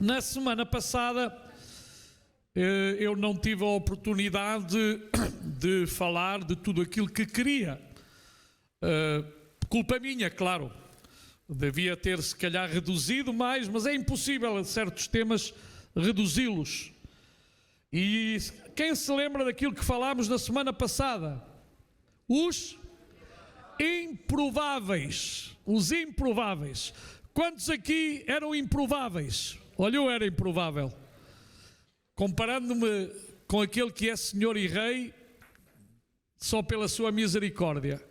Na semana passada eu não tive a oportunidade de falar de tudo aquilo que queria. Culpa minha, claro. Devia ter se calhar reduzido mais, mas é impossível a certos temas reduzi-los. E quem se lembra daquilo que falámos na semana passada? Os improváveis. Os improváveis. Quantos aqui eram improváveis? Olha, eu era improvável. Comparando-me com aquele que é Senhor e Rei, só pela sua misericórdia.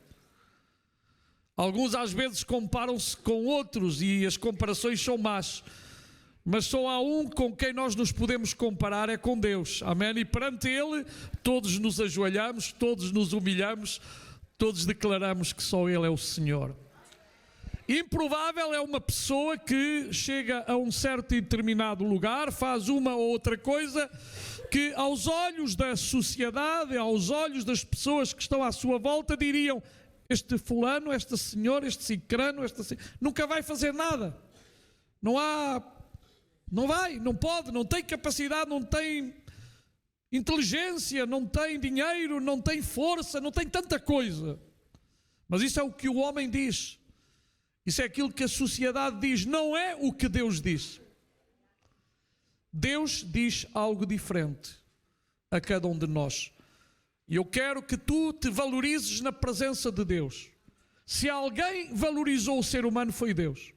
Alguns às vezes comparam-se com outros e as comparações são más. Mas só há um com quem nós nos podemos comparar, é com Deus. Amém? E perante Ele, todos nos ajoelhamos, todos nos humilhamos, todos declaramos que só Ele é o Senhor. Improvável é uma pessoa que chega a um certo e determinado lugar, faz uma ou outra coisa que aos olhos da sociedade, aos olhos das pessoas que estão à sua volta, diriam: este fulano, esta senhora, este cicrano, nunca vai fazer nada. Não vai, não pode, não tem capacidade, não tem inteligência, não tem dinheiro, não tem força, não tem tanta coisa. Mas isso é o que o homem diz. Isso é aquilo que a sociedade diz, não é o que Deus diz. Deus diz algo diferente a cada um de nós. E eu quero que tu te valorizes na presença de Deus. Se alguém valorizou o ser humano, foi Deus.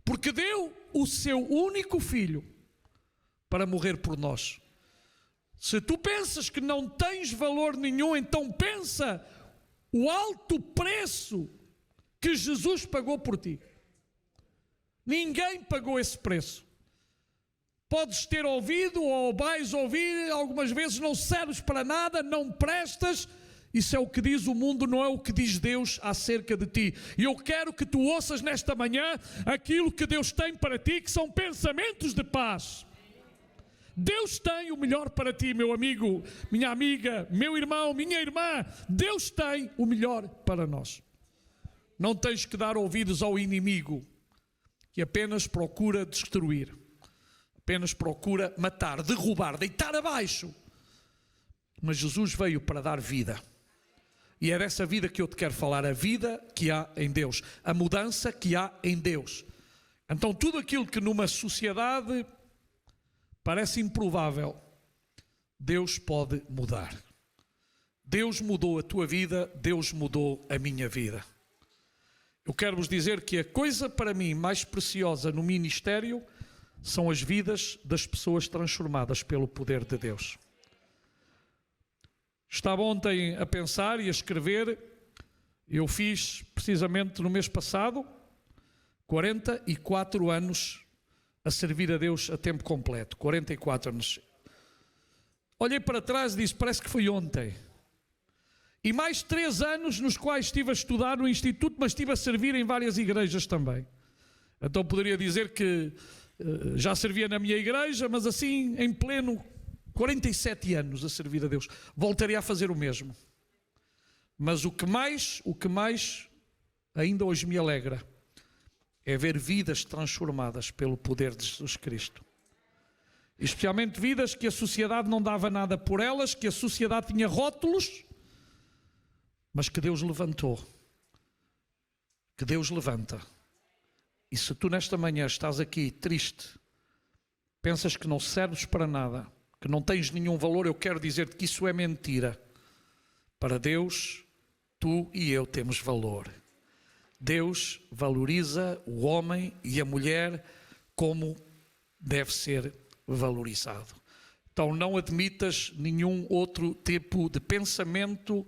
Porque deu o seu único filho para morrer por nós. Se tu pensas que não tens valor nenhum, então pensa o alto preço que Jesus pagou por ti. Ninguém pagou esse preço. Podes ter ouvido ou vais ouvir, algumas vezes não serves para nada, não prestas. Isso é o que diz o mundo, não é o que diz Deus acerca de ti. E eu quero que tu ouças nesta manhã aquilo que Deus tem para ti, que são pensamentos de paz. Deus tem o melhor para ti, meu amigo, minha amiga, meu irmão, minha irmã. Deus tem o melhor para nós. Não tens que dar ouvidos ao inimigo, que apenas procura destruir, apenas procura matar, derrubar, deitar abaixo. Mas Jesus veio para dar vida. E é dessa vida que eu te quero falar, a vida que há em Deus, a mudança que há em Deus. Então tudo aquilo que numa sociedade parece improvável, Deus pode mudar. Deus mudou a tua vida, Deus mudou a minha vida. Eu quero vos dizer que a coisa para mim mais preciosa no ministério são as vidas das pessoas transformadas pelo poder de Deus. Estava ontem a pensar e a escrever. Eu fiz precisamente no mês passado 44 anos a servir a Deus a tempo completo. 44 anos. Olhei para trás e disse: parece que foi ontem. E mais 3 anos nos quais estive a estudar no Instituto, mas estive a servir em várias igrejas também. Então poderia dizer que já servia na minha igreja, mas assim em pleno 47 anos a servir a Deus. Voltaria a fazer o mesmo. Mas o que mais ainda hoje me alegra é ver vidas transformadas pelo poder de Jesus Cristo. Especialmente vidas que a sociedade não dava nada por elas, que a sociedade tinha rótulos, mas que Deus levantou. Que Deus levanta. E se tu nesta manhã estás aqui triste, pensas que não serves para nada, que não tens nenhum valor, eu quero dizer-te que isso é mentira. Para Deus, tu e eu temos valor. Deus valoriza o homem e a mulher como deve ser valorizado. Então não admitas nenhum outro tipo de pensamento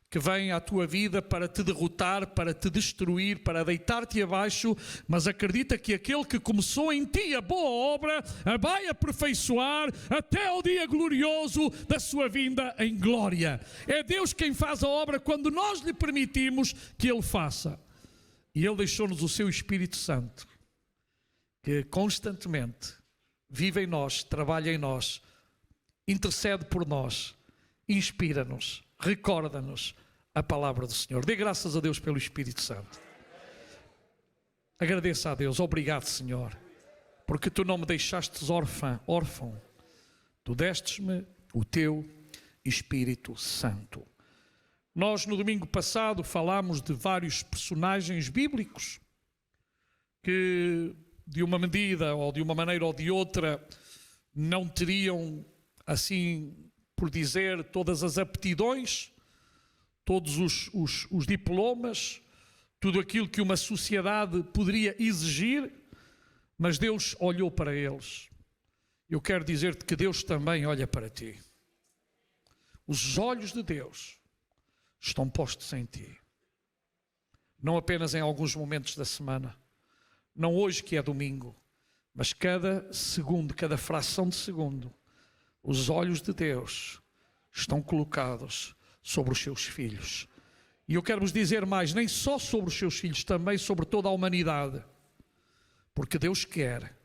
que vem à tua vida para te derrotar, para te destruir, para deitar-te abaixo, mas acredita que aquele que começou em ti a boa obra a vai aperfeiçoar até ao dia glorioso da sua vinda em glória. É Deus quem faz a obra quando nós lhe permitimos que Ele faça. E Ele deixou-nos o seu Espírito Santo, que constantemente vive em nós, trabalha em nós, intercede por nós, inspira-nos, recorda-nos a palavra do Senhor. Dê graças a Deus pelo Espírito Santo. Agradeça a Deus. Obrigado, Senhor. porque tu não me deixastes órfão, tu destes-me o teu Espírito Santo. Nós, no domingo passado, falámos de vários personagens bíblicos que, de uma medida ou de uma maneira ou de outra, não teriam, assim por dizer, todas as aptidões, todos os diplomas, tudo aquilo que uma sociedade poderia exigir, mas Deus olhou para eles. Eu quero dizer-te que Deus também olha para ti. Os olhos de Deus estão postos em ti. Não apenas em alguns momentos da semana, não hoje que é domingo, mas cada segundo, cada fração de segundo, os olhos de Deus estão colocados sobre os seus filhos. E eu quero vos dizer mais, nem só sobre os seus filhos, também sobre toda a humanidade. Porque Deus quer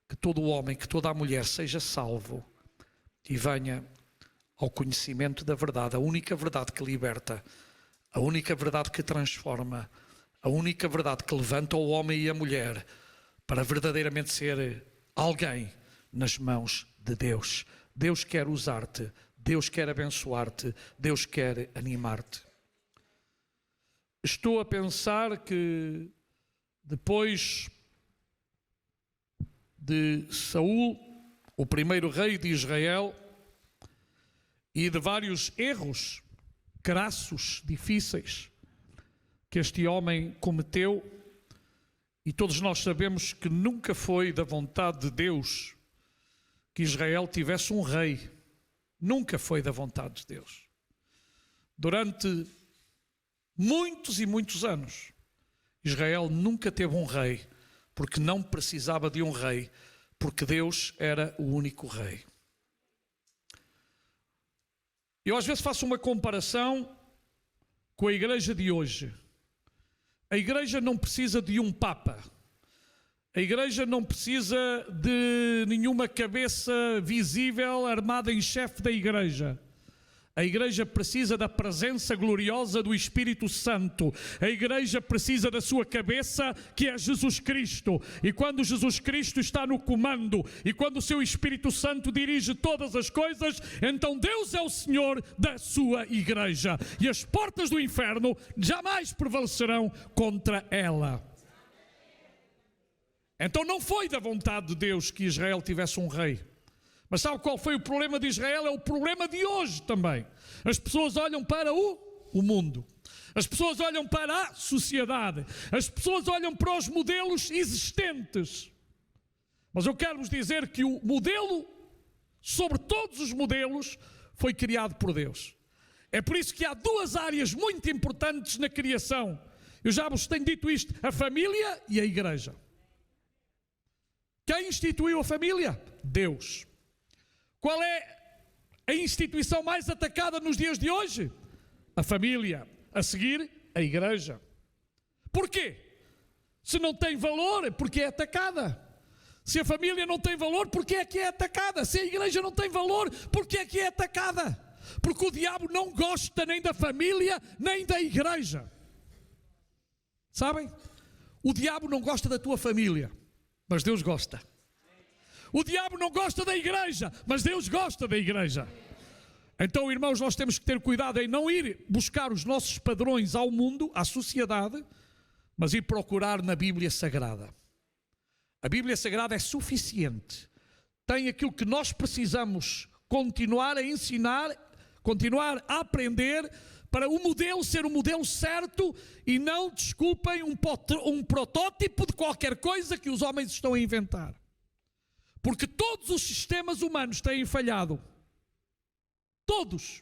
que todo o homem, que toda a mulher seja salvo e venha ao conhecimento da verdade, a única verdade que liberta, a única verdade que transforma, a única verdade que levanta o homem e a mulher para verdadeiramente ser alguém nas mãos de Deus. Deus quer usar-te, Deus quer abençoar-te, Deus quer animar-te. Estou a pensar que depois de Saul, o primeiro rei de Israel, e de vários erros crassos, difíceis, que este homem cometeu, e todos nós sabemos que nunca foi da vontade de Deus que Israel tivesse um rei. Nunca foi da vontade de Deus. Durante muitos e muitos anos, Israel nunca teve um rei, porque não precisava de um rei, porque Deus era o único rei. Eu às vezes faço uma comparação com a igreja de hoje. A igreja não precisa de um papa. A igreja não precisa de nenhuma cabeça visível armada em chefe da igreja. A igreja precisa da presença gloriosa do Espírito Santo. A igreja precisa da sua cabeça, que é Jesus Cristo. E quando Jesus Cristo está no comando e quando o seu Espírito Santo dirige todas as coisas, então Deus é o Senhor da sua igreja. E as portas do inferno jamais prevalecerão contra ela. Então não foi da vontade de Deus que Israel tivesse um rei. Mas sabe qual foi o problema de Israel? É o problema de hoje também. As pessoas olham para o mundo. As pessoas olham para a sociedade. As pessoas olham para os modelos existentes. Mas eu quero vos dizer que o modelo, sobre todos os modelos, foi criado por Deus. É por isso que há duas áreas muito importantes na criação. Eu já vos tenho dito isto: a família e a igreja. Quem instituiu a família? Deus. Qual é a instituição mais atacada nos dias de hoje? A família. A seguir, a igreja. Porquê? Se não tem valor, porque é atacada. Se a família não tem valor, porque é que é atacada? Se a igreja não tem valor, porque é que é atacada? Porque o diabo não gosta nem da família, nem da igreja. Sabem? O diabo não gosta da tua família, mas Deus gosta. O diabo não gosta da igreja, mas Deus gosta da igreja. Então, irmãos, nós temos que ter cuidado em não ir buscar os nossos padrões ao mundo, à sociedade, mas ir procurar na Bíblia Sagrada. A Bíblia Sagrada é suficiente. Tem aquilo que nós precisamos continuar a ensinar, continuar a aprender, para o modelo ser o modelo certo e não, desculpem, um protótipo de qualquer coisa que os homens estão a inventar. Porque todos os sistemas humanos têm falhado. Todos.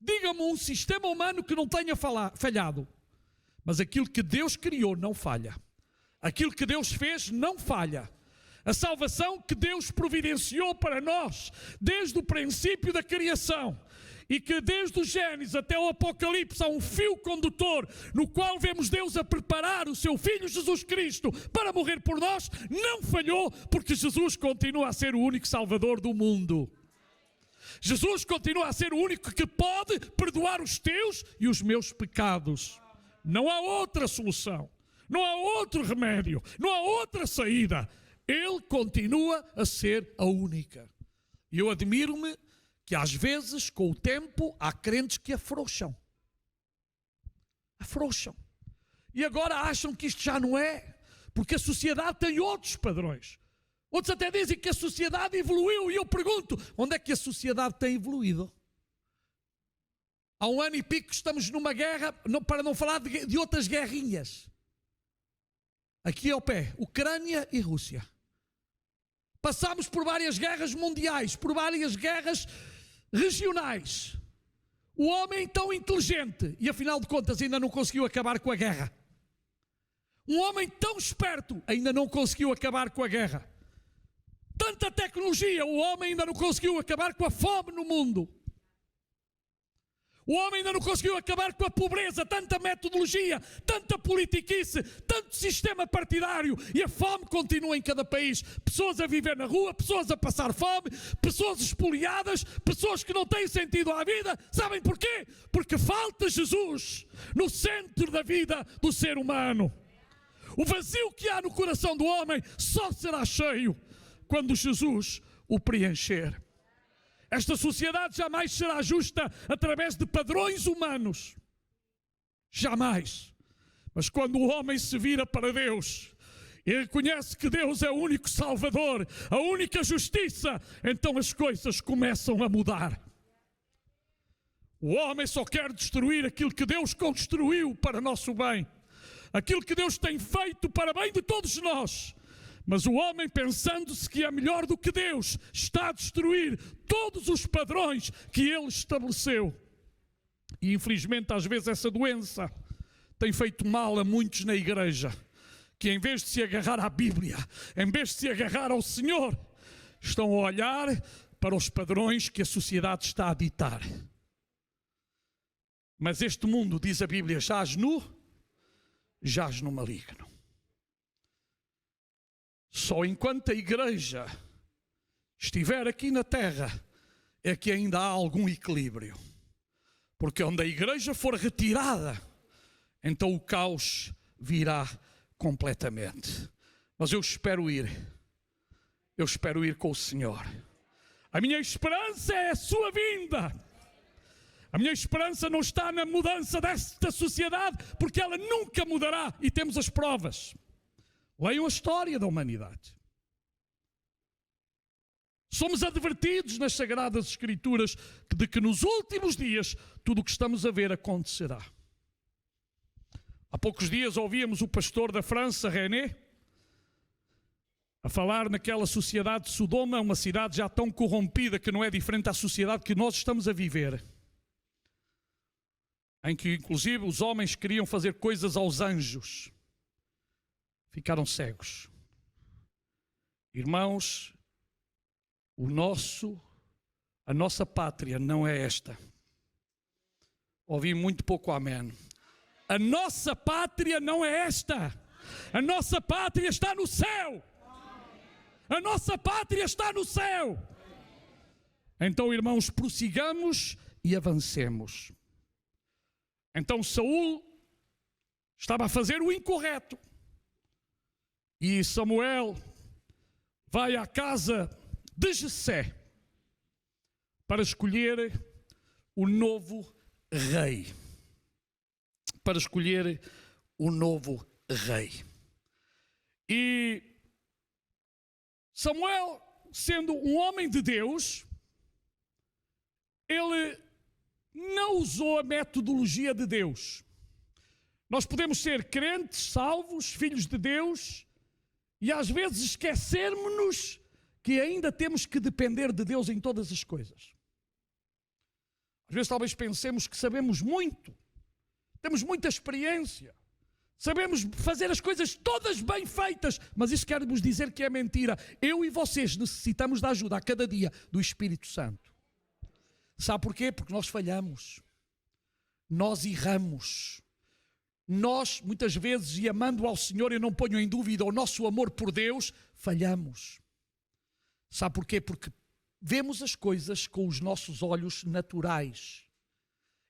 Diga-me um sistema humano que não tenha falhado. Mas aquilo que Deus criou não falha. Aquilo que Deus fez não falha. A salvação que Deus providenciou para nós, desde o princípio da criação, e que desde o Gênesis até o Apocalipse há um fio condutor no qual vemos Deus a preparar o seu Filho Jesus Cristo para morrer por nós, não falhou, porque Jesus continua a ser o único Salvador do mundo. Jesus continua a ser o único que pode perdoar os teus e os meus pecados. Não há outra solução, não há outro remédio, não há outra saída. Ele continua a ser a única. E eu admiro-me que às vezes, com o tempo, há crentes que afrouxam. Afrouxam. E agora acham que isto já não é, porque a sociedade tem outros padrões. Outros até dizem que a sociedade evoluiu, e eu pergunto, onde é que a sociedade tem evoluído? Há 1 ano e pico estamos numa guerra, para não falar de outras guerrinhas. Aqui ao pé, Ucrânia e Rússia. Passámos por várias guerras mundiais, por várias guerras regionais. O homem tão inteligente, e afinal de contas ainda não conseguiu acabar com a guerra. Um homem tão esperto, ainda não conseguiu acabar com a guerra. Tanta tecnologia, o homem ainda não conseguiu acabar com a fome no mundo. O homem ainda não conseguiu acabar com a pobreza, tanta metodologia, tanta politiquice, tanto sistema partidário, e a fome continua em cada país. Pessoas a viver na rua, pessoas a passar fome, pessoas espoliadas, pessoas que não têm sentido à vida. Sabem porquê? Porque falta Jesus no centro da vida do ser humano. O vazio que há no coração do homem só será cheio quando Jesus o preencher. Esta sociedade jamais será justa através de padrões humanos. Jamais. Mas quando o homem se vira para Deus e reconhece que Deus é o único Salvador, a única justiça, então as coisas começam a mudar. O homem só quer destruir aquilo que Deus construiu para nosso bem. Aquilo que Deus tem feito para bem de todos nós. Mas o homem, pensando-se que é melhor do que Deus, está a destruir todos os padrões que Ele estabeleceu. E infelizmente às vezes essa doença tem feito mal a muitos na igreja, que em vez de se agarrar à Bíblia, em vez de se agarrar ao Senhor, estão a olhar para os padrões que a sociedade está a ditar. Mas este mundo, diz a Bíblia, jaz no maligno. Só enquanto a igreja estiver aqui na terra é que ainda há algum equilíbrio. Porque onde a igreja for retirada, então o caos virá completamente. Mas eu espero ir com o Senhor. A minha esperança é a sua vinda. A minha esperança não está na mudança desta sociedade, porque ela nunca mudará, e temos as provas. Leiam a história da humanidade. Somos advertidos nas Sagradas Escrituras de que nos últimos dias tudo o que estamos a ver acontecerá. Há poucos dias ouvíamos o pastor da França, René, a falar naquela sociedade de Sodoma, uma cidade já tão corrompida que não é diferente da sociedade que nós estamos a viver. Em que inclusive os homens queriam fazer coisas aos anjos. Ficaram cegos. Irmãos, a nossa pátria não é esta. Ouvi muito pouco amém. A nossa pátria não é esta. A nossa pátria está no céu. A nossa pátria está no céu. Então, irmãos, prossigamos e avancemos. Então Saul estava a fazer o incorreto. E Samuel vai à casa de Jessé para escolher o novo rei. Para escolher o novo rei. E Samuel, sendo um homem de Deus, ele não usou a metodologia de Deus. Nós podemos ser crentes, salvos, filhos de Deus, e às vezes esquecermos-nos que ainda temos que depender de Deus em todas as coisas. Às vezes talvez pensemos que sabemos muito, temos muita experiência, sabemos fazer as coisas todas bem feitas, mas isso quer nos dizer que é mentira. Eu e vocês necessitamos da ajuda a cada dia do Espírito Santo. Sabe porquê? Porque nós falhamos, nós erramos. Nós, muitas vezes, e amando ao Senhor, eu não ponho em dúvida o nosso amor por Deus, falhamos. Sabe porquê? Porque vemos as coisas com os nossos olhos naturais.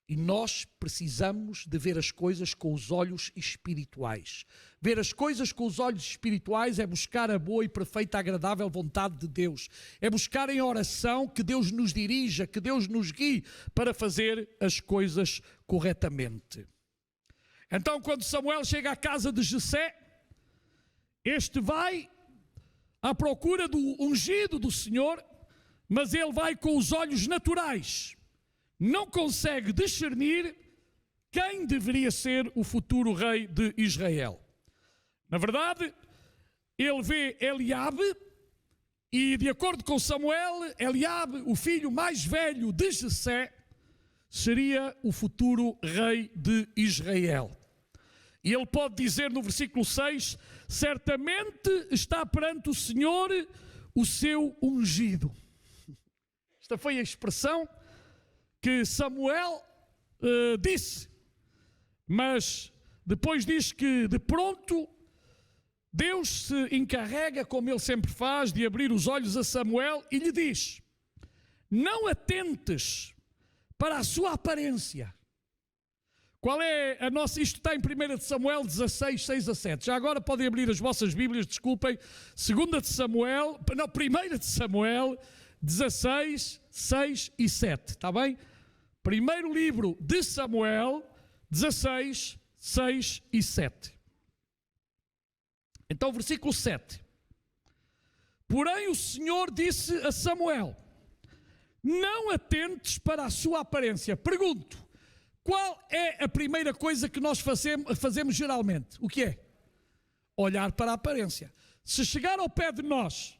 E nós precisamos de ver as coisas com os olhos espirituais. Ver as coisas com os olhos espirituais é buscar a boa e perfeita e agradável vontade de Deus. É buscar em oração que Deus nos dirija, que Deus nos guie para fazer as coisas corretamente. Então, quando Samuel chega à casa de Jessé, este vai à procura do ungido do Senhor, mas ele vai com os olhos naturais. Não consegue discernir quem deveria ser o futuro rei de Israel. Na verdade, ele vê Eliabe e, de acordo com Samuel, Eliabe, o filho mais velho de Jessé, seria o futuro rei de Israel. E ele pode dizer no versículo 6, certamente está perante o Senhor o seu ungido. Esta foi a expressão que Samuel disse, mas depois diz que de pronto Deus se encarrega, como ele sempre faz, de abrir os olhos a Samuel e lhe diz: não atentes para a sua aparência. Qual é a nossa... Isto está em 1 de Samuel 16, 6 a 7. Já agora podem abrir as vossas Bíblias, desculpem. 1 de Samuel 16, 6 e 7. Está bem? Primeiro livro de Samuel 16, 6 e 7. Então, versículo 7. Porém o Senhor disse a Samuel: não atentes para a sua aparência. Pergunto, qual é a primeira coisa que nós fazemos geralmente? O que é? Olhar para a aparência. Se chegar ao pé de nós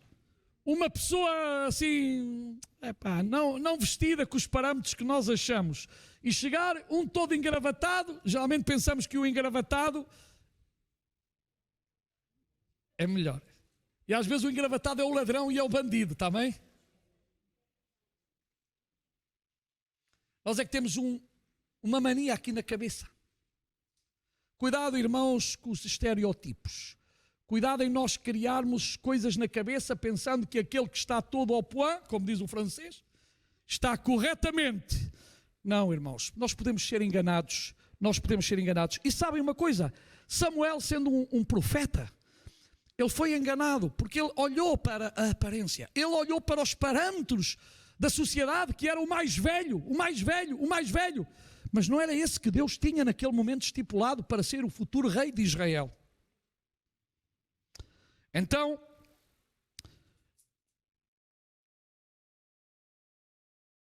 uma pessoa assim, não vestida com os parâmetros que nós achamos, e chegar um todo engravatado, geralmente pensamos que o engravatado é melhor. E às vezes o engravatado é o ladrão e é o bandido, está bem? Nós é que temos uma mania aqui na cabeça. Cuidado, irmãos, com os estereótipos. Cuidado em nós criarmos coisas na cabeça pensando que aquele que está todo ao point, como diz o francês, está corretamente. Não, irmãos, nós podemos ser enganados. E sabem uma coisa? Samuel, sendo um profeta, ele foi enganado porque ele olhou para a aparência. Ele olhou para os parâmetros da sociedade, que era o mais velho. Mas não era esse que Deus tinha naquele momento estipulado para ser o futuro rei de Israel. Então,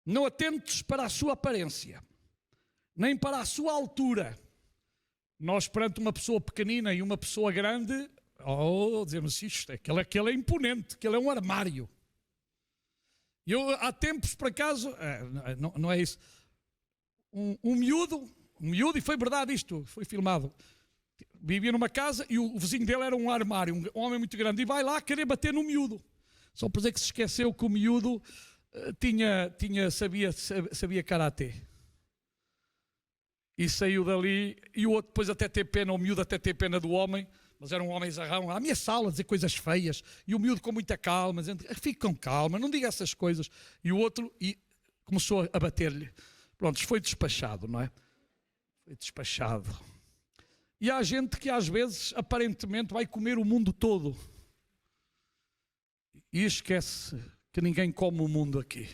não atentes para a sua aparência, nem para a sua altura. Nós, perante uma pessoa pequenina e uma pessoa grande, dizemos isto, aquele é imponente, aquele é um armário. Eu, há tempos, por acaso, não é isso, um miúdo, e foi verdade isto, foi filmado, vivia numa casa e o vizinho dele era um armário, um homem muito grande, e vai lá querer bater no miúdo. Só por dizer que se esqueceu que o miúdo sabia karatê. E saiu dali, e o outro depois até ter pena, o miúdo até ter pena do homem, mas era um homem zarrão, à minha sala a dizer coisas feias, e o miúdo com muita calma, dizendo, fique com calma, não diga essas coisas. E o outro começou a bater-lhe. Pronto, foi despachado, não é? Foi despachado. E há gente que às vezes, aparentemente, vai comer o mundo todo. E esquece que ninguém come o mundo aqui.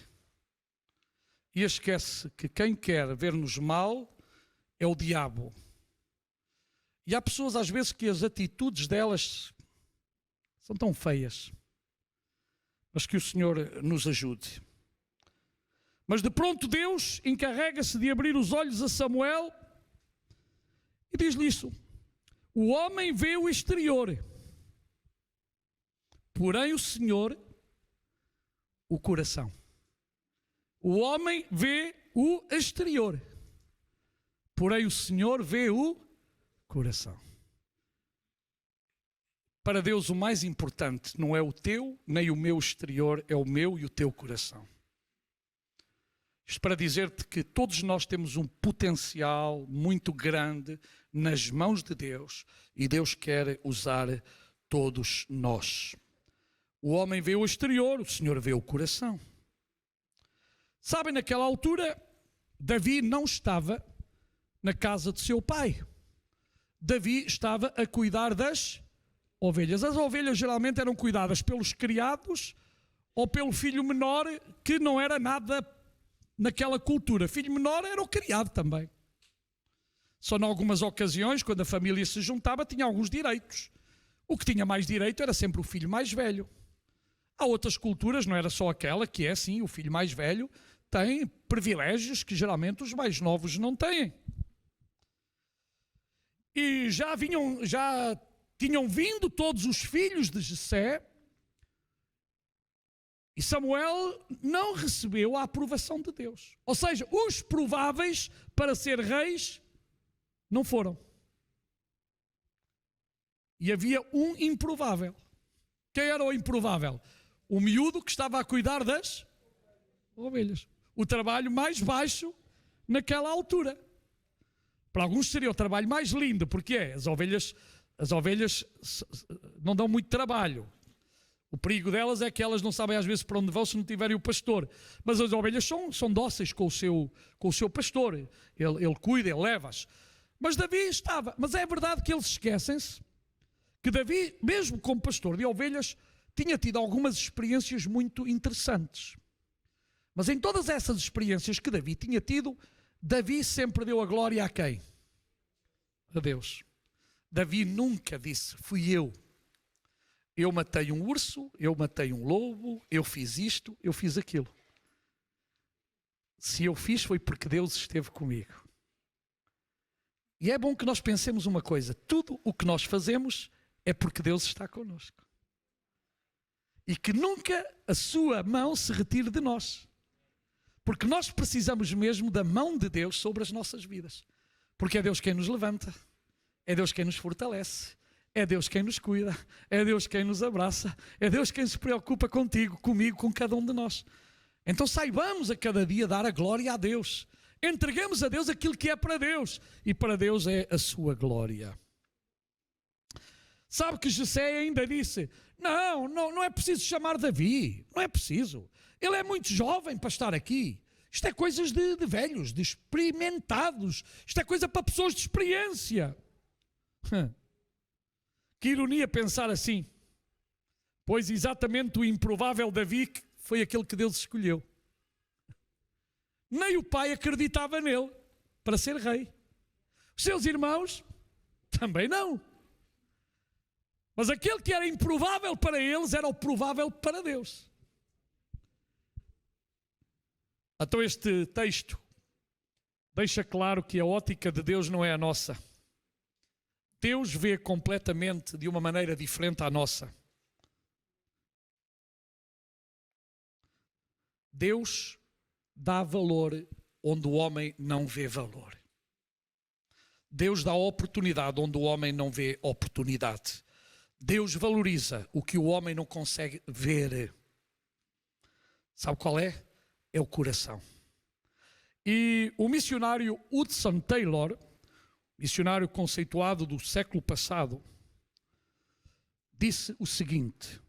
E esquece que quem quer ver-nos mal é o diabo. E há pessoas às vezes que as atitudes delas são tão feias. Mas que o Senhor nos ajude. Mas de pronto Deus encarrega-se de abrir os olhos a Samuel e diz-lhe isso: o homem vê o exterior, porém o Senhor o coração. O homem vê o exterior, porém o Senhor vê o coração. Para Deus o mais importante não é o teu nem o meu exterior, é o meu e o teu coração. Isto para dizer-te que todos nós temos um potencial muito grande nas mãos de Deus e Deus quer usar todos nós. O homem vê o exterior, o Senhor vê o coração. Sabem, naquela altura, Davi não estava na casa de seu pai. Davi estava a cuidar das ovelhas. As ovelhas geralmente eram cuidadas pelos criados ou pelo filho menor, que não era nada naquela cultura. Filho menor era o criado também. Só em algumas ocasiões, quando a família se juntava, tinha alguns direitos. O que tinha mais direito era sempre o filho mais velho. Há outras culturas, não era só aquela, que é assim, o filho mais velho tem privilégios que geralmente os mais novos não têm. E já tinham vindo todos os filhos de Jessé, e Samuel não recebeu a aprovação de Deus. Ou seja, os prováveis para ser reis não foram. E havia um improvável. Quem era o improvável? O miúdo que estava a cuidar das ovelhas. O trabalho mais baixo naquela altura. Para alguns seria o trabalho mais lindo, porque as ovelhas não dão muito trabalho. O perigo delas é que elas não sabem às vezes para onde vão se não tiverem o pastor. Mas as ovelhas são dóceis com o seu pastor. Ele cuida, ele leva-as. Mas Davi estava. Mas é verdade que eles esquecem-se que Davi, mesmo como pastor de ovelhas, tinha tido algumas experiências muito interessantes. Mas em todas essas experiências que Davi tinha tido, Davi sempre deu a glória a quem? A Deus. Davi nunca disse, fui eu. Eu matei um urso, eu matei um lobo, eu fiz isto, eu fiz aquilo. Se eu fiz foi porque Deus esteve comigo. E é bom que nós pensemos uma coisa, tudo o que nós fazemos é porque Deus está connosco. E que nunca a sua mão se retire de nós. Porque nós precisamos mesmo da mão de Deus sobre as nossas vidas. Porque é Deus quem nos levanta, é Deus quem nos fortalece, é Deus quem nos cuida, é Deus quem nos abraça, é Deus quem se preocupa contigo, comigo, com cada um de nós. Então saibamos a cada dia dar a glória a Deus. Entreguemos a Deus aquilo que é para Deus. E para Deus é a sua glória. Sabe que Jessé ainda disse, não é preciso chamar Davi, não é preciso. Ele é muito jovem para estar aqui. Isto é coisas de velhos, de experimentados. Isto é coisa para pessoas de experiência. Que ironia pensar assim. Pois exatamente o improvável Davi foi aquele que Deus escolheu. Nem o pai acreditava nele para ser rei. Os seus irmãos também não. Mas aquele que era improvável para eles era o provável para Deus. Então este texto deixa claro que a ótica de Deus não é a nossa. Deus vê completamente de uma maneira diferente à nossa. Deus dá valor onde o homem não vê valor. Deus dá oportunidade onde o homem não vê oportunidade. Deus valoriza o que o homem não consegue ver. Sabe qual é? É o coração. E o missionário Hudson Taylor, missionário conceituado do século passado, disse o seguinte: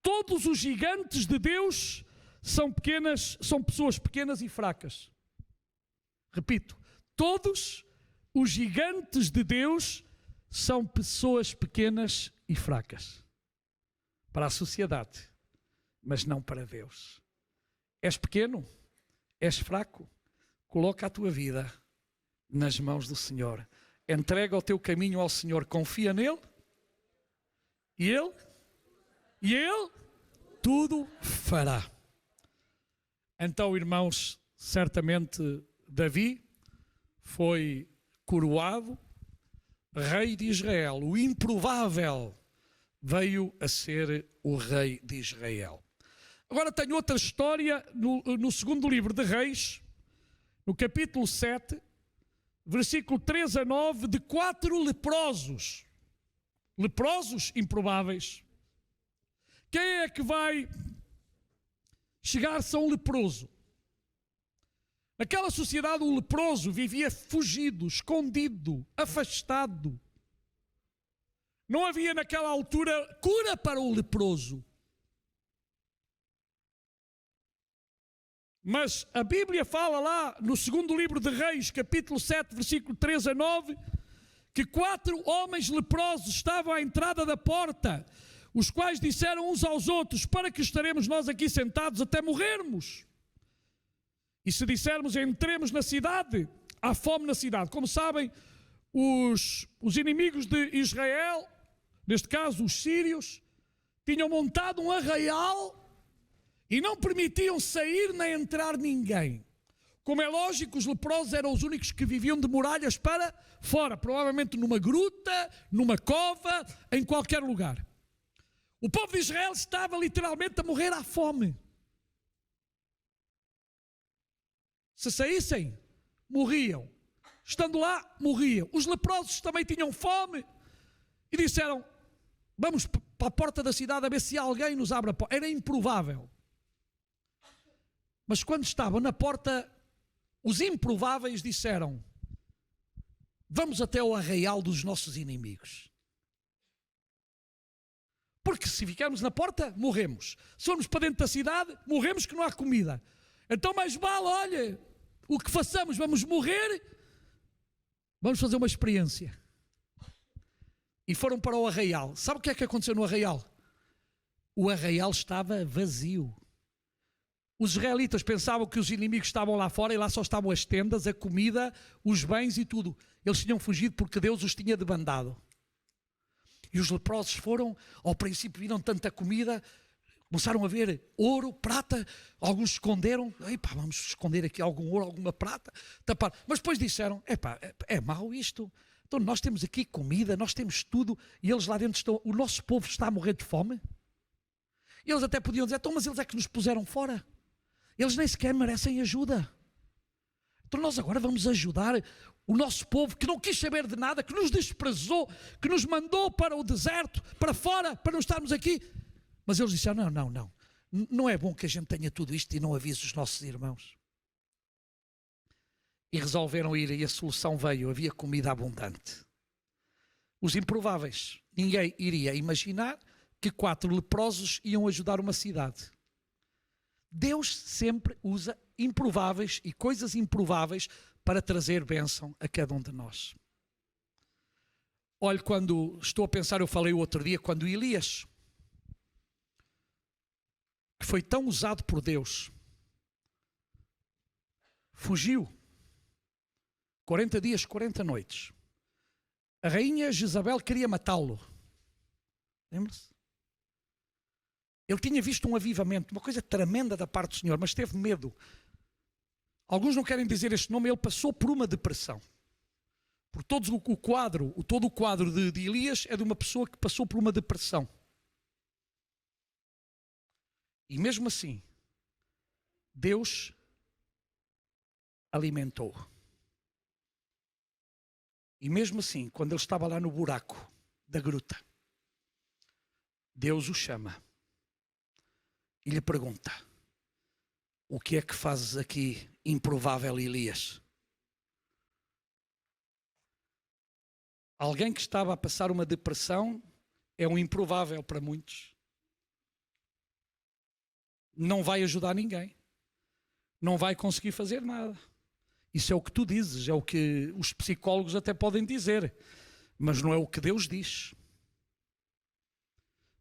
todos os gigantes de Deus são pessoas pequenas e fracas. Repito, todos os gigantes de Deus são pessoas pequenas e fracas. Para a sociedade, mas não para Deus. És pequeno? És fraco? Coloca a tua vida nas mãos do Senhor. Entrega o teu caminho ao Senhor. Confia nele. E Ele tudo fará. Então, irmãos, certamente Davi foi coroado rei de Israel. O improvável veio a ser o rei de Israel. Agora tenho outra história no segundo livro de Reis, no capítulo 7, versículo 3 a 9, de 4 leprosos. Leprosos improváveis. Quem é que vai chegar-se a um leproso? Naquela sociedade, o leproso vivia fugido, escondido, afastado. Não havia naquela altura cura para o leproso. Mas a Bíblia fala lá no segundo livro de Reis, capítulo 7, versículo 3 a 9, que 4 homens leprosos estavam à entrada da porta, os quais disseram uns aos outros: para que estaremos nós aqui sentados até morrermos? E se dissermos entremos na cidade, há fome na cidade. Como sabem, os inimigos de Israel, neste caso os sírios, tinham montado um arraial e não permitiam sair nem entrar ninguém. Como é lógico, os leprosos eram os únicos que viviam de muralhas para fora, provavelmente numa gruta, numa cova, em qualquer lugar. O povo de Israel estava literalmente a morrer à fome. Se saíssem, morriam. Estando lá, morriam. Os leprosos também tinham fome e disseram: vamos para a porta da cidade a ver se alguém nos abre a porta. Era improvável. Mas quando estavam na porta, os improváveis disseram: vamos até o arraial dos nossos inimigos. Porque se ficarmos na porta, morremos. Se formos para dentro da cidade, morremos que não há comida. Então mais vale, olha, o que façamos, vamos morrer, vamos fazer uma experiência. E foram para o arraial. Sabe o que é que aconteceu no arraial? O arraial estava vazio. Os israelitas pensavam que os inimigos estavam lá fora e lá só estavam as tendas, a comida, os bens e tudo. Eles tinham fugido porque Deus os tinha debandado. E os leprosos foram, ao princípio viram tanta comida, começaram a ver ouro, prata, alguns esconderam: epá, vamos esconder aqui algum ouro, alguma prata, tapar. Mas depois disseram: epá, é mau isto. Então nós temos aqui comida, nós temos tudo, e eles lá dentro estão, o nosso povo está a morrer de fome. E eles até podiam dizer: então, mas eles é que nos puseram fora. Eles nem sequer merecem ajuda. Então nós agora vamos ajudar o nosso povo que não quis saber de nada, que nos desprezou, que nos mandou para o deserto, para fora, para não estarmos aqui. Mas eles disseram: não é bom que a gente tenha tudo isto e não avise os nossos irmãos. E resolveram ir, e a solução veio: havia comida abundante. Os improváveis, ninguém iria imaginar que 4 leprosos iam ajudar uma cidade. Deus sempre usa improváveis e coisas improváveis para trazer bênção a cada um de nós. Olhe, quando estou a pensar, eu falei o outro dia, quando Elias, que foi tão usado por Deus, fugiu 40 dias, 40 noites. A rainha Jezabel queria matá-lo. Lembra-se? Ele tinha visto um avivamento, uma coisa tremenda da parte do Senhor, mas teve medo. Alguns não querem dizer este nome. Ele passou por uma depressão. Por todo o quadro de Elias é de uma pessoa que passou por uma depressão. E mesmo assim, Deus alimentou. E mesmo assim, quando ele estava lá no buraco da gruta, Deus o chama e lhe pergunta: o que é que fazes aqui, improvável Elias? Alguém que estava a passar uma depressão é um improvável para muitos. Não vai ajudar ninguém. Não vai conseguir fazer nada. Isso é o que tu dizes, é o que os psicólogos até podem dizer, mas não é o que Deus diz.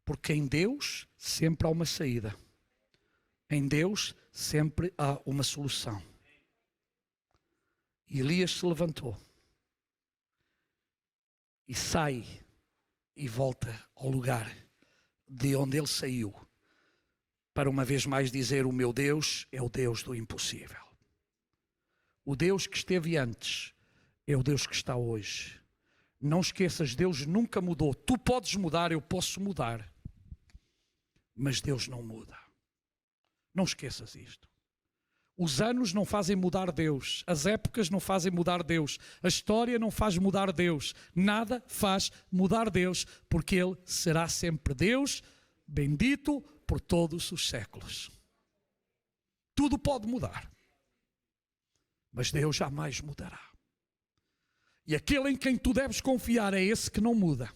Porque em Deus sempre há uma saída. Em Deus sempre há uma solução. Elias se levantou e sai e volta ao lugar de onde ele saiu, para uma vez mais dizer: o meu Deus é o Deus do impossível. O Deus que esteve antes é o Deus que está hoje. Não esqueças, Deus nunca mudou. Tu podes mudar, eu posso mudar, mas Deus não muda. Não esqueças isto. Os anos não fazem mudar Deus. As épocas não fazem mudar Deus. A história não faz mudar Deus. Nada faz mudar Deus, porque Ele será sempre Deus, bendito por todos os séculos. Tudo pode mudar, mas Deus jamais mudará. E aquele em quem tu deves confiar é esse que não muda.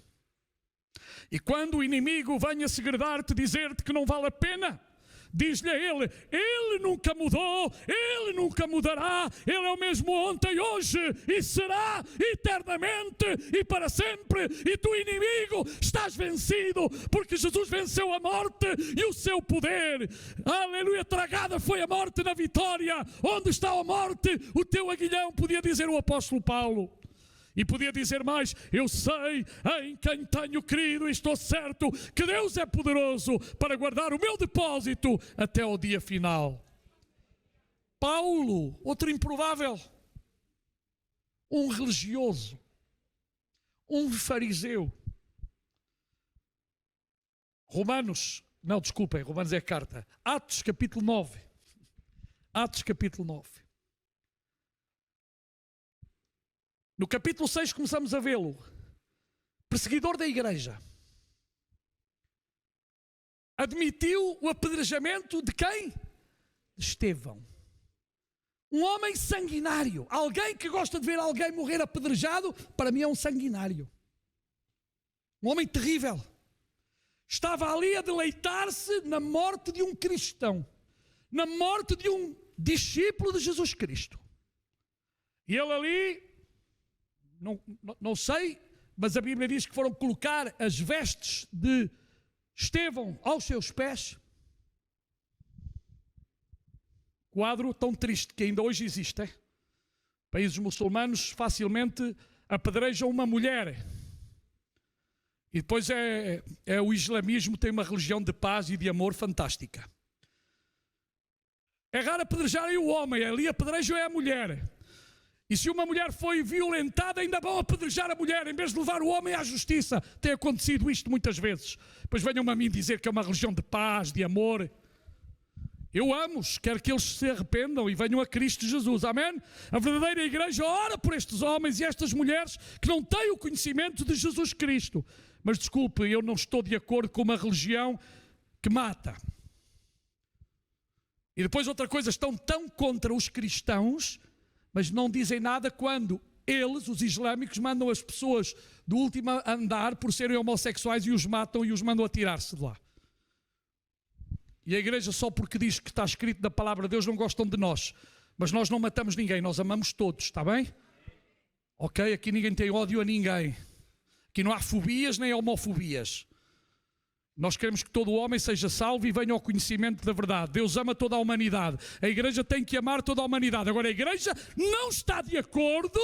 E quando o inimigo venha segredar-te, dizer-te que não vale a pena, diz-lhe a ele nunca mudou, ele nunca mudará, ele é o mesmo ontem, hoje e será eternamente e para sempre. E tu, inimigo, estás vencido, porque Jesus venceu a morte e o seu poder. Aleluia, tragada foi a morte na vitória. Onde está a morte? O teu aguilhão, podia dizer o apóstolo Paulo. E podia dizer mais: eu sei em quem tenho crido e estou certo que Deus é poderoso para guardar o meu depósito até ao dia final. Paulo, outro improvável, um religioso, um fariseu. Romanos é a carta. Atos capítulo 9. Atos capítulo 9. No capítulo 6 começamos a vê-lo. Perseguidor da igreja. Admitiu o apedrejamento de quem? De Estevão. Um homem sanguinário. Alguém que gosta de ver alguém morrer apedrejado, para mim é um sanguinário. Um homem terrível. Estava ali a deleitar-se na morte de um cristão. Na morte de um discípulo de Jesus Cristo. E ele ali... Não sei, mas a Bíblia diz que foram colocar as vestes de Estevão aos seus pés. Quadro tão triste que ainda hoje existe. Países muçulmanos facilmente apedrejam uma mulher. E depois o islamismo tem uma religião de paz e de amor fantástica. É raro apedrejarem o homem, ali apedrejam é a mulher. E se uma mulher foi violentada, ainda vão apedrejar a mulher, em vez de levar o homem à justiça. Tem acontecido isto muitas vezes. Depois venham a mim dizer que é uma religião de paz, de amor. Eu amo-os, quero que eles se arrependam e venham a Cristo Jesus, amém? A verdadeira igreja ora por estes homens e estas mulheres que não têm o conhecimento de Jesus Cristo. Mas desculpe, eu não estou de acordo com uma religião que mata. E depois outra coisa, estão tão contra os cristãos... mas não dizem nada quando eles, os islâmicos, mandam as pessoas do último andar por serem homossexuais e os matam e os mandam atirar-se de lá. E a igreja, só porque diz que está escrito na palavra de Deus, não gostam de nós. Mas nós não matamos ninguém, nós amamos todos, está bem? Ok? Aqui ninguém tem ódio a ninguém. Aqui não há fobias nem homofobias. Nós queremos que todo o homem seja salvo e venha ao conhecimento da verdade. Deus ama toda a humanidade. A igreja tem que amar toda a humanidade. Agora, a igreja não está de acordo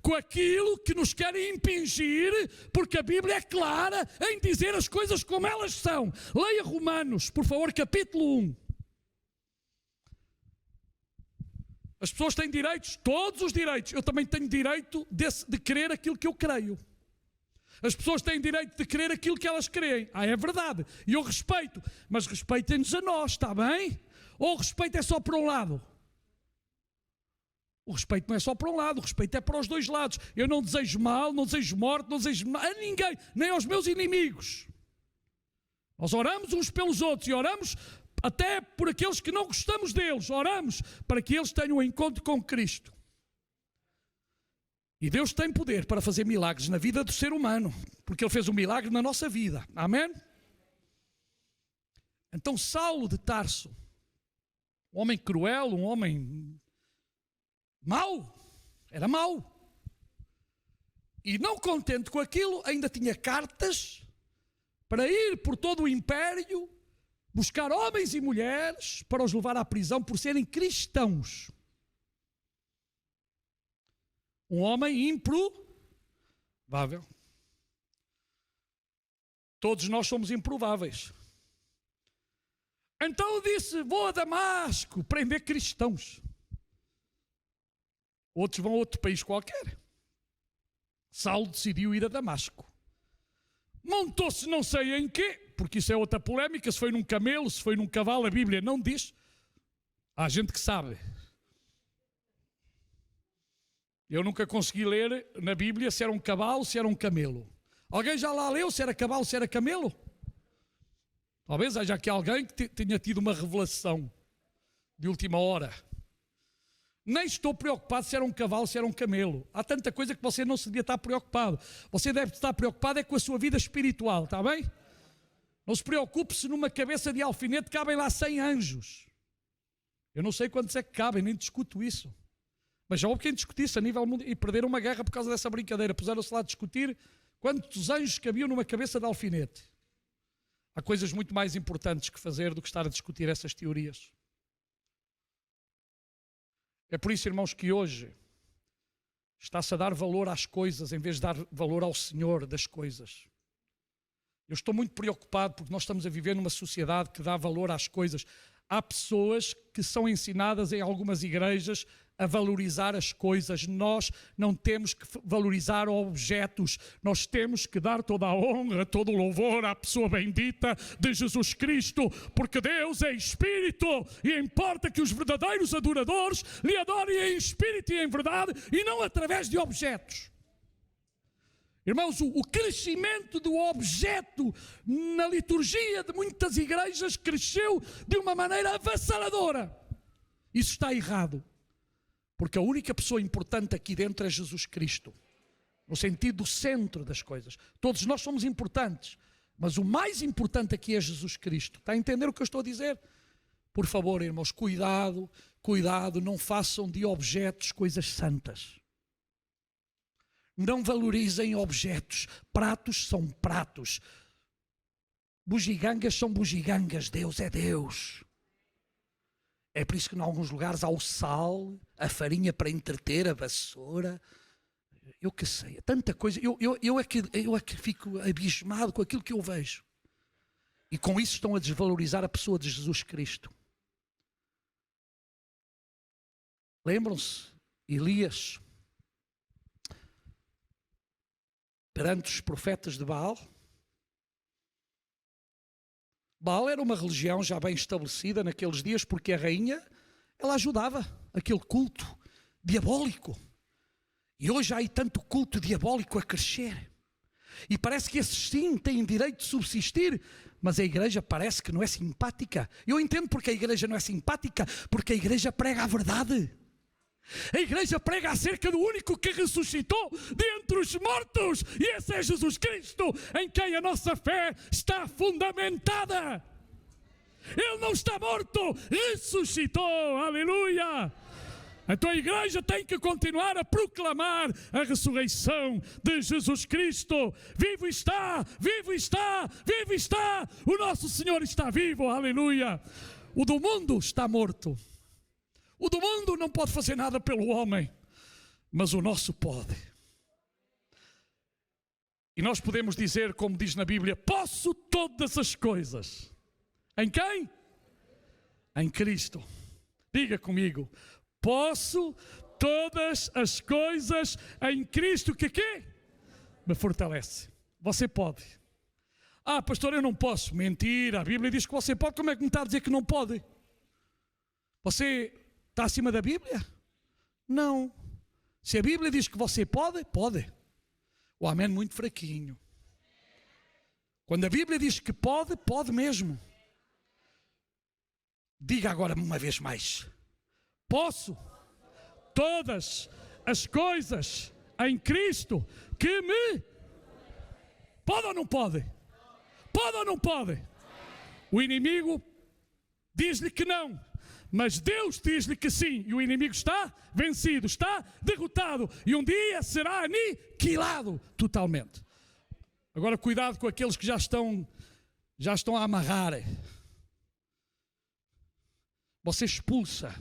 com aquilo que nos querem impingir, porque a Bíblia é clara em dizer as coisas como elas são. Leia Romanos, por favor, capítulo 1. As pessoas têm direitos, todos os direitos. Eu também tenho direito de crer aquilo que eu creio. As pessoas têm direito de crer aquilo que elas creem. É verdade. E eu respeito. Mas respeitem-nos a nós, está bem? Ou o respeito é só para um lado? O respeito não é só para um lado. O respeito é para os dois lados. Eu não desejo mal, não desejo morte, não desejo mal a ninguém, nem aos meus inimigos. Nós oramos uns pelos outros e oramos até por aqueles que não gostamos deles. Oramos para que eles tenham um encontro com Cristo. E Deus tem poder para fazer milagres na vida do ser humano, porque Ele fez um milagre na nossa vida, amém? Então Saulo de Tarso, um homem cruel, um homem mau, era mau. E não contente com aquilo, ainda tinha cartas para ir por todo o império, buscar homens e mulheres para os levar à prisão por serem cristãos. Um homem improvável. Todos nós somos improváveis. Então disse: vou a Damasco prender cristãos. Outros vão a outro país qualquer. Saulo decidiu ir a Damasco. Montou-se não sei em quê, porque isso é outra polémica, se foi num camelo, se foi num cavalo, a Bíblia não diz. Há gente que sabe. Eu nunca consegui ler na Bíblia se era um cavalo, se era um camelo. Alguém já lá leu se era cavalo, se era camelo? Talvez haja aqui alguém que tenha tido uma revelação de última hora. Nem estou preocupado se era um cavalo, se era um camelo. Há tanta coisa que você não se devia estar preocupado. Você deve estar preocupado é com a sua vida espiritual, está bem? Não se preocupe se numa cabeça de alfinete cabem lá 100 anjos. Eu não sei quantos é que cabem, nem discuto isso. Mas já houve quem discutisse a nível mundial e perderam uma guerra por causa dessa brincadeira. Puseram-se lá a discutir quantos anjos cabiam numa cabeça de alfinete. Há coisas muito mais importantes que fazer do que estar a discutir essas teorias. É por isso, irmãos, que hoje está-se a dar valor às coisas em vez de dar valor ao Senhor das coisas. Eu estou muito preocupado porque nós estamos a viver numa sociedade que dá valor às coisas. Há pessoas que são ensinadas em algumas igrejas a valorizar as coisas. Nós não temos que valorizar objetos. Nós temos que dar toda a honra, todo o louvor à pessoa bendita de Jesus Cristo, porque Deus é Espírito e importa que os verdadeiros adoradores lhe adorem em Espírito e em verdade e não através de objetos. Irmãos, o crescimento do objeto na liturgia de muitas igrejas cresceu de uma maneira avassaladora. Isso está errado. Porque a única pessoa importante aqui dentro é Jesus Cristo, no sentido do centro das coisas. Todos nós somos importantes, mas o mais importante aqui é Jesus Cristo. Está a entender o que eu estou a dizer? Por favor, irmãos, cuidado, cuidado, não façam de objetos coisas santas. Não valorizem objetos. Pratos são pratos. Bugigangas são bugigangas. Deus é Deus. É por isso que em alguns lugares há o sal, a farinha para entreter, a vassoura. Eu que sei, tanta coisa. Eu é que fico abismado com aquilo que eu vejo. E com isso estão a desvalorizar a pessoa de Jesus Cristo. Lembram-se? Elias, perante os profetas de Baal. Baal era uma religião já bem estabelecida naqueles dias, porque a rainha, ela ajudava aquele culto diabólico. E hoje há aí tanto culto diabólico a crescer. E parece que esses sim têm direito de subsistir, mas a igreja parece que não é simpática. Eu entendo porque a igreja não é simpática, porque a igreja prega a verdade. A igreja prega acerca do único que ressuscitou dentre os mortos, e esse é Jesus Cristo, em quem a nossa fé está fundamentada. Ele não está morto, ressuscitou, aleluia. Então a igreja tem que continuar a proclamar a ressurreição de Jesus Cristo. Vivo está, vivo está, vivo está, o nosso Senhor está vivo, aleluia. O do mundo está morto. O do mundo não pode fazer nada pelo homem, mas o nosso pode. E nós podemos dizer, como diz na Bíblia, posso todas as coisas. Em quem? Em Cristo. Diga comigo, posso todas as coisas em Cristo que quê? Me fortalece. Você pode. Ah, pastor, eu não posso. Mentira, a Bíblia diz que você pode. Como é que me está a dizer que não pode? Você está acima da Bíblia? Não. Se a Bíblia diz que você pode, pode. O amém muito fraquinho. Quando a Bíblia diz que pode, pode mesmo. Diga agora uma vez mais. Posso todas as coisas em Cristo que me... Pode ou não pode? Pode ou não pode? O inimigo diz-lhe que não. Mas Deus diz-lhe que sim, e o inimigo está vencido, está derrotado, e um dia será aniquilado totalmente. Agora cuidado com aqueles que já estão a amarrar. Você expulsa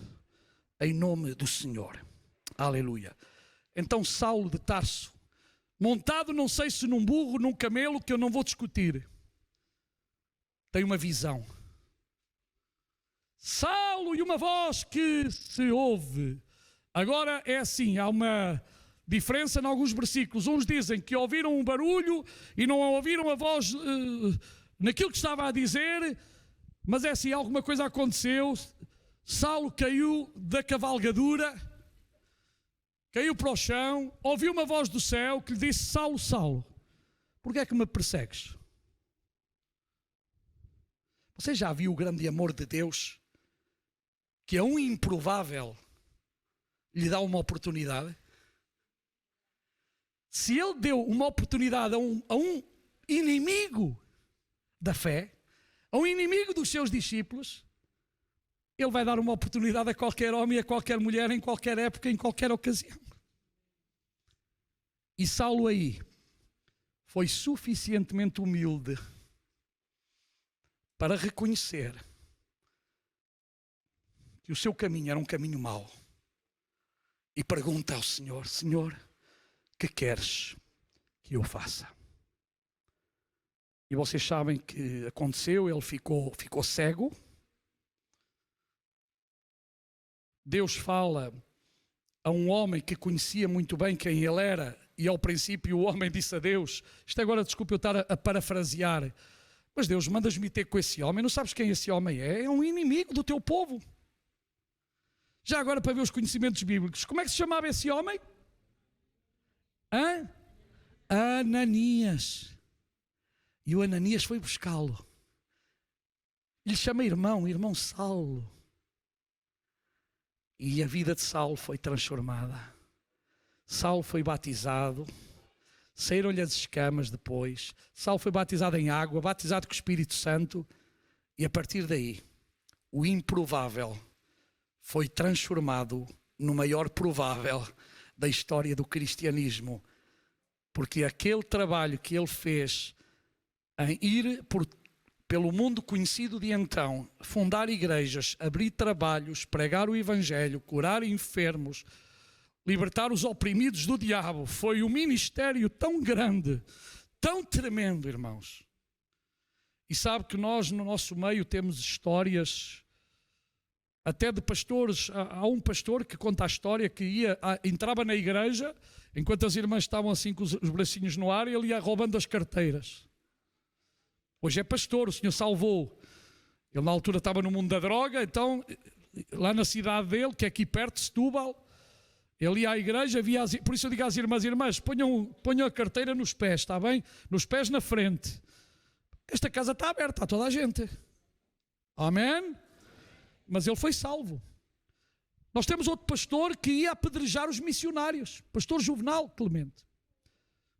em nome do Senhor. Aleluia. Então Saulo de Tarso, montado não sei se num burro, num camelo, que eu não vou discutir, tem uma visão. Saulo, e uma voz que se ouve. Agora é assim, há uma diferença em alguns versículos. Uns dizem que ouviram um barulho e não ouviram a voz naquilo que estava a dizer, mas é assim, alguma coisa aconteceu. Saulo caiu da cavalgadura, caiu para o chão, ouviu uma voz do céu que lhe disse: Saulo, Saulo, por que é que me persegues? Você já viu o grande amor de Deus, que a um improvável lhe dá uma oportunidade? Se ele deu uma oportunidade a um inimigo da fé, a um inimigo dos seus discípulos, ele vai dar uma oportunidade a qualquer homem e a qualquer mulher, em qualquer época, em qualquer ocasião. E Saulo aí foi suficientemente humilde para reconhecer que o seu caminho era um caminho mau. E pergunta ao Senhor: Senhor, que queres que eu faça? E vocês sabem que aconteceu, ele ficou cego. Deus fala a um homem que conhecia muito bem quem ele era, e ao princípio o homem disse a Deus, isto agora desculpe eu estar a parafrasear, mas Deus, mandas-me ter com esse homem, não sabes quem esse homem é? É um inimigo do teu povo. Já agora para ver os conhecimentos bíblicos, como é que se chamava esse homem? Ananias. E o Ananias foi buscá-lo. Lhe chama irmão Saulo. E a vida de Saulo foi transformada. Saulo foi batizado. Saíram-lhe as escamas depois. Saulo foi batizado em água, batizado com o Espírito Santo. E a partir daí, o improvável foi transformado no maior provável da história do cristianismo. Porque aquele trabalho que ele fez em ir pelo mundo conhecido de então, fundar igrejas, abrir trabalhos, pregar o Evangelho, curar enfermos, libertar os oprimidos do diabo, foi um ministério tão grande, tão tremendo, irmãos. E sabe que nós no nosso meio temos histórias até de pastores. Há um pastor que conta a história que entrava na igreja, enquanto as irmãs estavam assim com os bracinhos no ar, ele ia roubando as carteiras. Hoje é pastor, o Senhor salvou. Ele na altura estava no mundo da droga, então lá na cidade dele, que é aqui perto, Setúbal, ele ia à igreja, por isso eu digo às irmãs, ponham a carteira nos pés, está bem? Nos pés na frente. Esta casa está aberta a toda a gente. Amém? Mas ele foi salvo. Nós temos outro pastor que ia apedrejar os missionários, pastor Juvenal Clemente.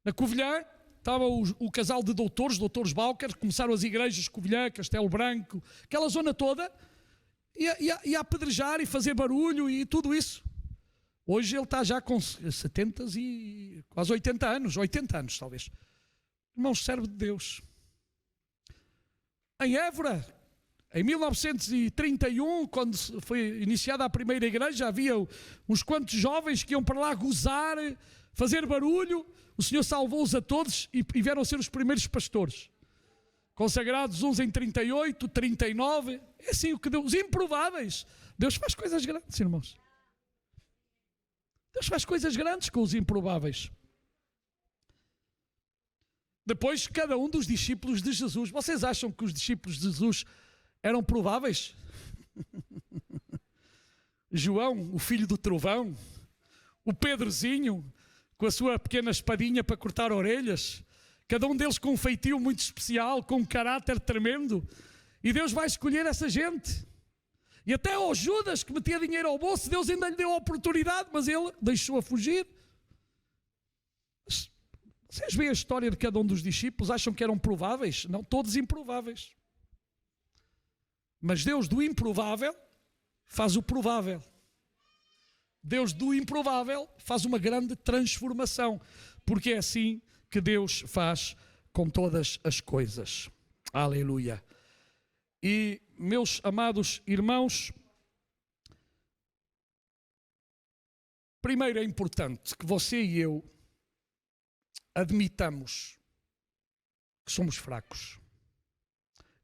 Na Covilhã estava o casal de doutores Bauker, começaram as igrejas, Covilhã, Castelo Branco, aquela zona toda, ia apedrejar e fazer barulho e tudo isso. Hoje ele está já com 70 e quase 80 anos talvez. Irmãos, servo de Deus. Em Évora, em 1931, quando foi iniciada a primeira igreja, havia uns quantos jovens que iam para lá gozar, fazer barulho. O Senhor salvou-os a todos e vieram a ser os primeiros pastores. Consagrados uns em 38, 39. É assim o que Deus... Os improváveis. Deus faz coisas grandes, irmãos. Deus faz coisas grandes com os improváveis. Depois, cada um dos discípulos de Jesus. Vocês acham que os discípulos de Jesus eram prováveis? João, o filho do trovão. O Pedrozinho, com a sua pequena espadinha para cortar orelhas. Cada um deles com um feitio muito especial, com um caráter tremendo. E Deus vai escolher essa gente. E até ao Judas, que metia dinheiro ao bolso, Deus ainda lhe deu a oportunidade, mas ele deixou-a fugir. Vocês veem a história de cada um dos discípulos, acham que eram prováveis? Não, todos improváveis. Mas Deus do improvável faz o provável. Deus do improvável faz uma grande transformação, porque é assim que Deus faz com todas as coisas. Aleluia. E, meus amados irmãos, primeiro é importante que você e eu admitamos que somos fracos.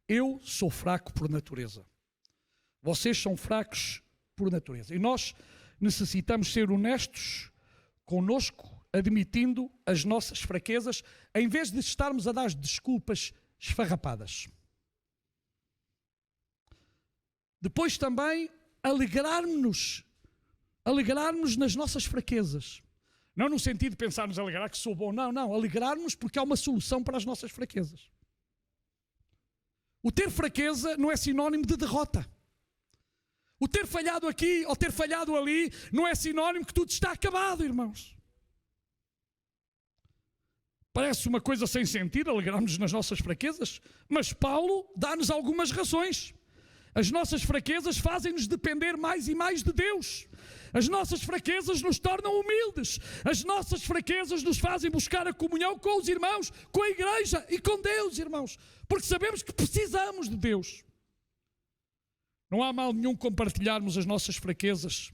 Eu sou fraco por natureza. Vocês são fracos por natureza. E nós necessitamos ser honestos conosco, admitindo as nossas fraquezas, em vez de estarmos a dar desculpas esfarrapadas. Depois também alegrarmos nas nossas fraquezas. Não no sentido de pensarmos alegrar que sou bom, não, alegrarmos porque há uma solução para as nossas fraquezas. O ter fraqueza não é sinónimo de derrota. O ter falhado aqui ou ter falhado ali não é sinónimo que tudo está acabado, irmãos. Parece uma coisa sem sentido, alegrarmos nas nossas fraquezas, mas Paulo dá-nos algumas razões. As nossas fraquezas fazem-nos depender mais e mais de Deus. As nossas fraquezas nos tornam humildes. As nossas fraquezas nos fazem buscar a comunhão com os irmãos, com a igreja e com Deus, irmãos. Porque sabemos que precisamos de Deus. Não há mal nenhum compartilharmos as nossas fraquezas.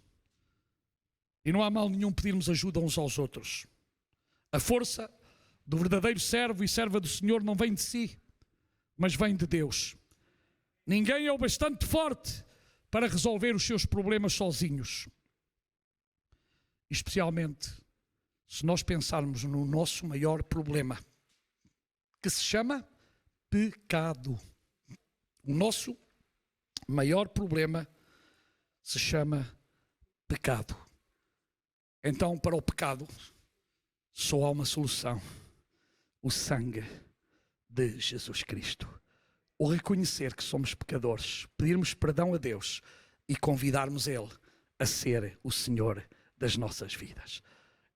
E não há mal nenhum pedirmos ajuda uns aos outros. A força do verdadeiro servo e serva do Senhor não vem de si, mas vem de Deus. Ninguém é o bastante forte para resolver os seus problemas sozinhos. Especialmente se nós pensarmos no nosso maior problema, que se chama pecado. O nosso maior problema se chama pecado. Então, para o pecado, só há uma solução: o sangue de Jesus Cristo. O reconhecer que somos pecadores, pedirmos perdão a Deus e convidarmos Ele a ser o Senhor das nossas vidas.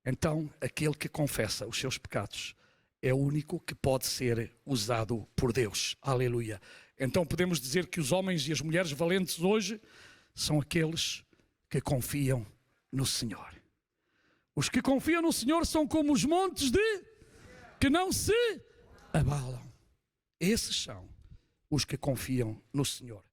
Então, aquele que confessa os seus pecados é o único que pode ser usado por Deus. Aleluia. Então podemos dizer que os homens e as mulheres valentes hoje são aqueles que confiam no Senhor. Os que confiam no Senhor são como os montes que não se abalam. Esses são os que confiam no Senhor.